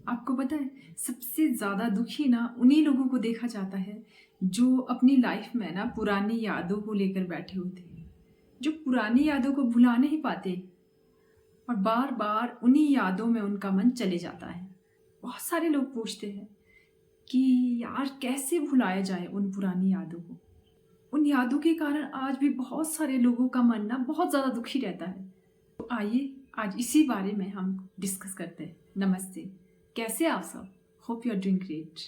आपको पता है सबसे ज़्यादा दुखी ना उन्हीं लोगों को देखा जाता है जो अपनी लाइफ में ना पुरानी यादों को लेकर बैठे होते हैं, जो पुरानी यादों को भुला नहीं पाते और बार बार उन्हीं यादों में उनका मन चले जाता है। बहुत सारे लोग पूछते हैं कि यार कैसे भुलाया जाए उन पुरानी यादों को। उन यादों के कारण आज भी बहुत सारे लोगों का मन ना बहुत ज़्यादा दुखी रहता है। तो आइए आज इसी बारे में हम डिस्कस करते हैं। नमस्ते, कैसे आप सब? Hope you are doing great.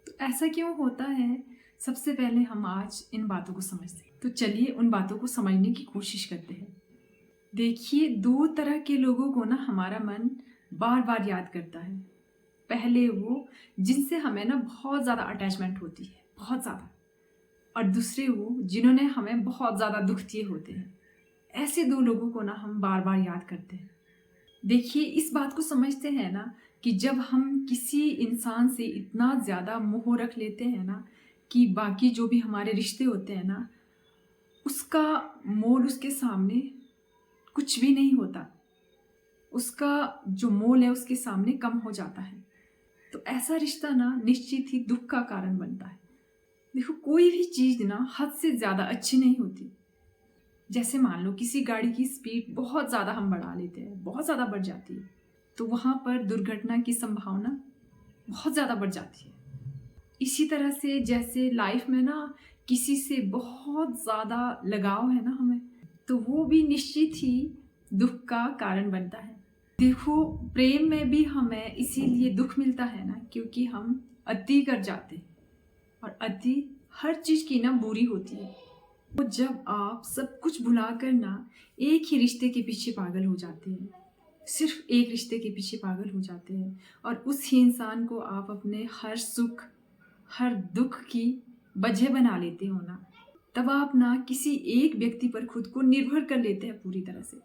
तो ऐसा क्यों होता है, सबसे पहले हम आज इन बातों को समझते हैं। तो चलिए उन बातों को समझने की कोशिश करते हैं। देखिए, दो तरह के लोगों को ना हमारा मन बार बार याद करता है। पहले वो जिनसे हमें ना बहुत ज़्यादा अटैचमेंट होती है, बहुत ज़्यादा, और दूसरे वो जिन्होंने हमें बहुत ज़्यादा दुख दिए होते हैं। ऐसे दो लोगों को ना हम बार बार याद करते हैं। देखिए, इस बात को समझते हैं ना कि जब हम किसी इंसान से इतना ज़्यादा मोह रख लेते हैं ना कि बाकी जो भी हमारे रिश्ते होते हैं ना, उसका मोल उसके सामने कुछ भी नहीं होता। उसका जो मोल है उसके सामने कम हो जाता है। तो ऐसा रिश्ता ना निश्चित ही दुख का कारण बनता है। देखो, कोई भी चीज़ ना हद से ज़्यादा अच्छी नहीं होती। जैसे मान लो किसी गाड़ी की स्पीड बहुत ज़्यादा हम बढ़ा लेते हैं, बहुत ज़्यादा बढ़ जाती है, तो वहाँ पर दुर्घटना की संभावना बहुत ज़्यादा बढ़ जाती है। इसी तरह से जैसे लाइफ में ना किसी से बहुत ज़्यादा लगाव है ना हमें, तो वो भी निश्चित ही दुख का कारण बनता है। देखो, प्रेम में भी हमें इसीलिए दुख मिलता है ना क्योंकि हम अति कर जाते हैं, और अति हर चीज़ की ना बुरी होती है। वो जब आप सब कुछ भुला कर ना एक ही रिश्ते के पीछे पागल हो जाते हैं, सिर्फ एक रिश्ते के पीछे पागल हो जाते हैं, और उस ही इंसान को आप अपने हर सुख हर दुख की वजह बना लेते हो ना, तब आप ना किसी एक व्यक्ति पर खुद को निर्भर कर लेते हैं पूरी तरह से।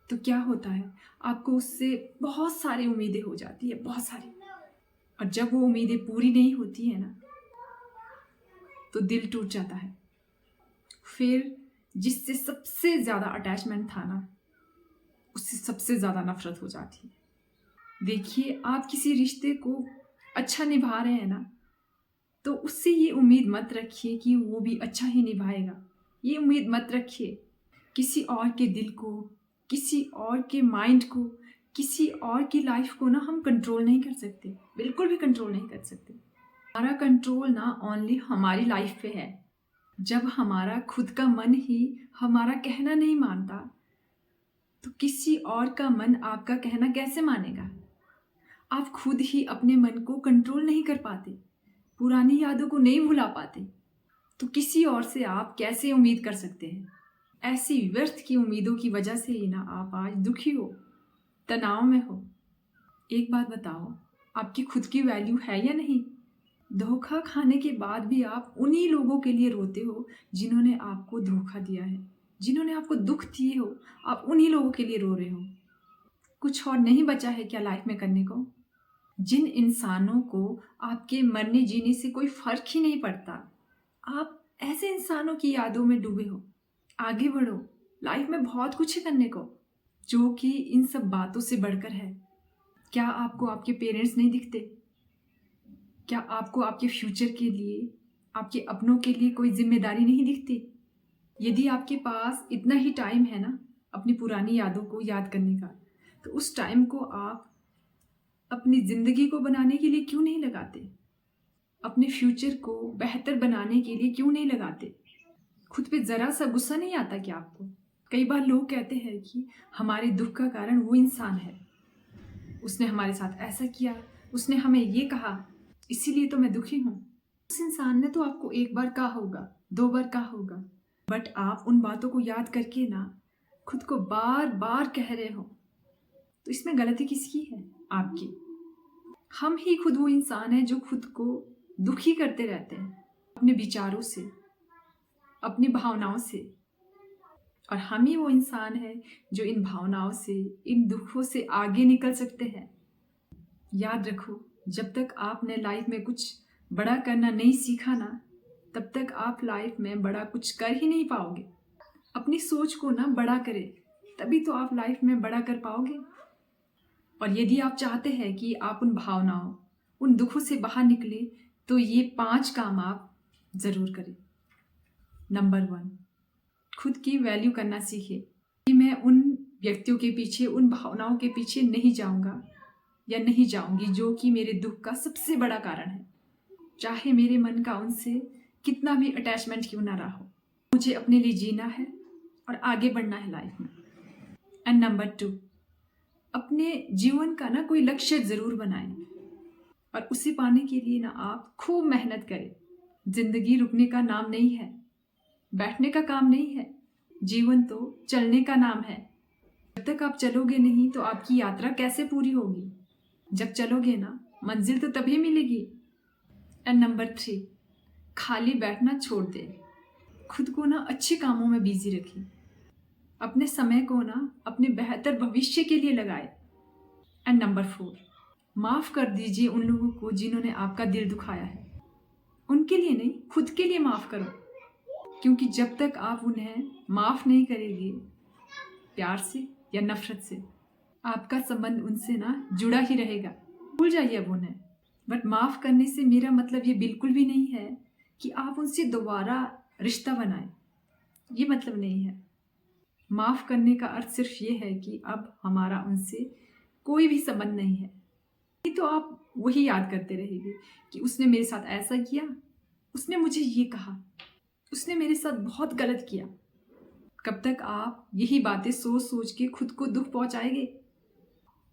तो क्या होता है, आपको उससे बहुत सारी उम्मीदें हो जाती है, बहुत सारी, और जब वो उम्मीदें पूरी नहीं होती है ना तो दिल टूट जाता है। फिर जिससे सबसे ज़्यादा अटैचमेंट था ना, उससे सबसे ज़्यादा नफरत हो जाती है। देखिए, आप किसी रिश्ते को अच्छा निभा रहे हैं ना, तो उससे ये उम्मीद मत रखिए कि वो भी अच्छा ही निभाएगा। ये उम्मीद मत रखिए। किसी और के दिल को, किसी और के माइंड को, किसी और की लाइफ को ना हम कंट्रोल नहीं कर सकते, बिल्कुल भी कंट्रोल नहीं कर सकते। हमारा कंट्रोल ना ओनली हमारी लाइफ पे है। जब हमारा खुद का मन ही हमारा कहना नहीं मानता, तो किसी और का मन आपका कहना कैसे मानेगा? आप खुद ही अपने मन को कंट्रोल नहीं कर पाते, पुरानी यादों को नहीं भुला पाते, तो किसी और से आप कैसे उम्मीद कर सकते हैं? ऐसी व्यर्थ की उम्मीदों की वजह से ही ना आप आज दुखी हो, तनाव में हो। एक बात बताओ, आपकी खुद की वैल्यू है या नहीं? धोखा खाने के बाद भी आप उन्हीं लोगों के लिए रोते हो जिन्होंने आपको धोखा दिया है, जिन्होंने आपको दुख दिए हो। आप उन्हीं लोगों के लिए रो रहे हो। कुछ और नहीं बचा है क्या लाइफ में करने को? जिन इंसानों को आपके मरने जीने से कोई फर्क ही नहीं पड़ता, आप ऐसे इंसानों की यादों में डूबे हो। आगे बढ़ो, लाइफ में बहुत कुछ है करने को जो कि इन सब बातों से बढ़कर है। क्या आपको आपके पेरेंट्स नहीं दिखते? क्या आपको आपके फ्यूचर के लिए, आपके अपनों के लिए कोई जिम्मेदारी नहीं दिखती? यदि आपके पास इतना ही टाइम है ना अपनी पुरानी यादों को याद करने का, तो उस टाइम को आप अपनी ज़िंदगी को बनाने के लिए क्यों नहीं लगाते? अपने फ्यूचर को बेहतर बनाने के लिए क्यों नहीं लगाते? खुद पे ज़रा सा गुस्सा नहीं आता क्या आपको? कई बार लोग कहते हैं कि हमारे दुख का कारण वो इंसान है, उसने हमारे साथ ऐसा किया, उसने हमें ये कहा, इसीलिए तो मैं दुखी हूँ। उस इंसान ने तो आपको एक बार कहा होगा, दो बार कहा होगा, बट आप उन बातों को याद करके ना खुद को बार बार कह रहे हो। तो इसमें गलती किसकी है? आपकी। हम ही खुद वो इंसान है जो खुद को दुखी करते रहते हैं अपने विचारों से, अपनी भावनाओं से, और हम ही वो इंसान है जो इन भावनाओं से, इन दुखों से आगे निकल सकते हैं। याद रखो, जब तक आपने लाइफ में कुछ बड़ा करना नहीं सीखा ना, तब तक आप लाइफ में बड़ा कुछ कर ही नहीं पाओगे। अपनी सोच को ना बड़ा करें, तभी तो आप लाइफ में बड़ा कर पाओगे। और यदि आप चाहते हैं कि आप उन भावनाओं, उन दुखों से बाहर निकले, तो ये 5 काम आप ज़रूर करें। नंबर 1, खुद की वैल्यू करना सीखें कि मैं उन व्यक्तियों के पीछे, उन भावनाओं के पीछे नहीं जाऊंगा या नहीं जाऊंगी जो कि मेरे दुख का सबसे बड़ा कारण है, चाहे मेरे मन का उनसे कितना भी अटैचमेंट क्यों ना रहा हो। मुझे अपने लिए जीना है और आगे बढ़ना है लाइफ में। एंड नंबर 2, अपने जीवन का ना कोई लक्ष्य ज़रूर बनाएं और उसे पाने के लिए ना आप खूब मेहनत करें। जिंदगी रुकने का नाम नहीं है, बैठने का काम नहीं है, जीवन तो चलने का नाम है। जब तक आप चलोगे नहीं तो आपकी यात्रा कैसे पूरी होगी? जब चलोगे ना, मंजिल तो तभी मिलेगी। एंड नंबर 3, खाली बैठना छोड़ दे, खुद को ना अच्छे कामों में बिजी रखें, अपने समय को ना अपने बेहतर भविष्य के लिए लगाए। एंड नंबर 4, माफ़ कर दीजिए उन लोगों को जिन्होंने आपका दिल दुखाया है। उनके लिए नहीं, खुद के लिए माफ़ करो, क्योंकि जब तक आप उन्हें माफ़ नहीं करेंगे प्यार से या नफरत से, आपका संबंध उनसे ना जुड़ा ही रहेगा। भूल जाइए अब उन्हें। बट माफ़ करने से मेरा मतलब ये बिल्कुल भी नहीं है कि आप उनसे दोबारा रिश्ता बनाएं, ये मतलब नहीं है। माफ़ करने का अर्थ सिर्फ ये है कि अब हमारा उनसे कोई भी संबंध नहीं है। नहीं तो आप वही याद करते रहेंगे कि उसने मेरे साथ ऐसा किया, उसने मुझे ये कहा, उसने मेरे साथ बहुत गलत किया। कब तक आप यही बातें सोच सोच के खुद को दुख पहुंचाएंगे?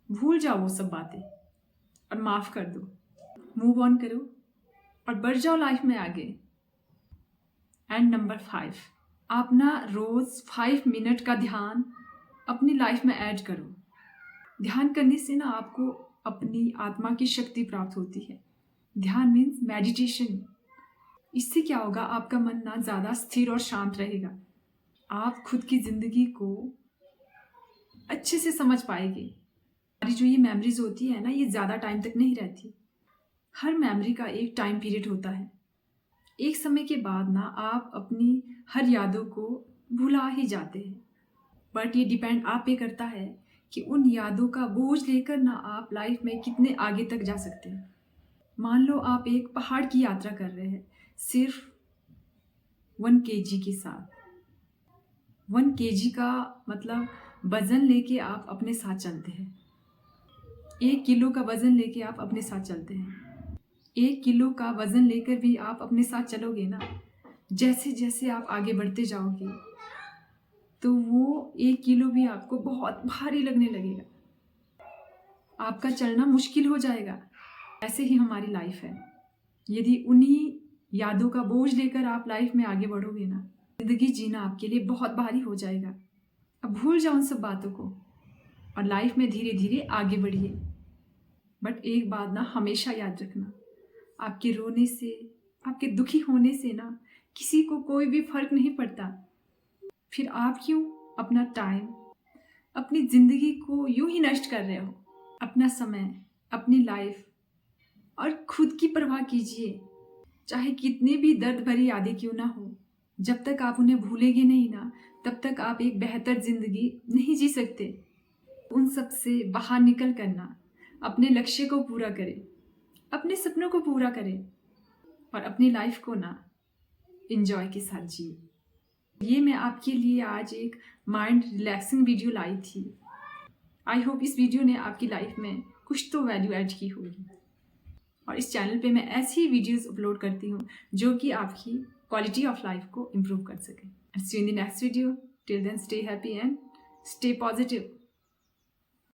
भूल जाओ वो सब बातें और माफ़ कर दो, मूव ऑन करो और बढ़ जाओ लाइफ में आगे। एंड नंबर 5, आप ना रोज़ 5 मिनट का ध्यान अपनी लाइफ में ऐड करो। ध्यान करने से ना आपको अपनी आत्मा की शक्ति प्राप्त होती है। ध्यान मीन्स मेडिटेशन। इससे क्या होगा, आपका मन ना ज़्यादा स्थिर और शांत रहेगा। आप खुद की ज़िंदगी को अच्छे से समझ पाएंगे। हमारी जो ये मेमोरीज होती है ना, ये ज़्यादा टाइम तक नहीं रहती। हर मेमोरी का एक टाइम पीरियड होता है। एक समय के बाद ना आप अपनी हर यादों को भुला ही जाते हैं। बट ये डिपेंड आप पे करता है कि उन यादों का बोझ लेकर ना आप लाइफ में कितने आगे तक जा सकते हैं। मान लो आप एक पहाड़ की यात्रा कर रहे हैं सिर्फ 1 kg के साथ। 1 kg का मतलब वज़न लेके आप अपने साथ चलते हैं। 1 किलो का वज़न लेके आप अपने साथ चलते हैं। 1 किलो का वज़न लेकर भी आप अपने साथ चलोगे ना, जैसे जैसे आप आगे बढ़ते जाओगे तो वो 1 किलो भी आपको बहुत भारी लगने लगेगा, आपका चलना मुश्किल हो जाएगा। ऐसे ही हमारी लाइफ है। यदि उन्हीं यादों का बोझ लेकर आप लाइफ में आगे बढ़ोगे ना, ज़िंदगी जीना आपके लिए बहुत भारी हो जाएगा। अब भूल जाओ उन सब बातों को और लाइफ में धीरे धीरे आगे बढ़िए। बट एक बात ना हमेशा याद रखना, आपके रोने से, आपके दुखी होने से ना किसी को कोई भी फर्क नहीं पड़ता। फिर आप क्यों अपना टाइम, अपनी ज़िंदगी को यूं ही नष्ट कर रहे हो? अपना समय, अपनी लाइफ और खुद की परवाह कीजिए। चाहे कितनी भी दर्द भरी यादें क्यों ना हो, जब तक आप उन्हें भूलेंगे नहीं ना, तब तक आप एक बेहतर ज़िंदगी नहीं जी सकते। उन सब से बाहर निकल कर ना अपने लक्ष्य को पूरा करें, अपने सपनों को पूरा करें और अपनी लाइफ को ना एंजॉय के साथ जिए। ये मैं आपके लिए आज एक माइंड रिलैक्सिंग वीडियो लाई थी। आई होप इस वीडियो ने आपकी लाइफ में कुछ तो वैल्यू ऐड की होगी। और इस चैनल पे मैं ऐसी ही वीडियोस अपलोड करती हूँ जो कि आपकी क्वालिटी ऑफ लाइफ को इम्प्रूव कर सके। See you in the next video. Till then stay happy and stay positive.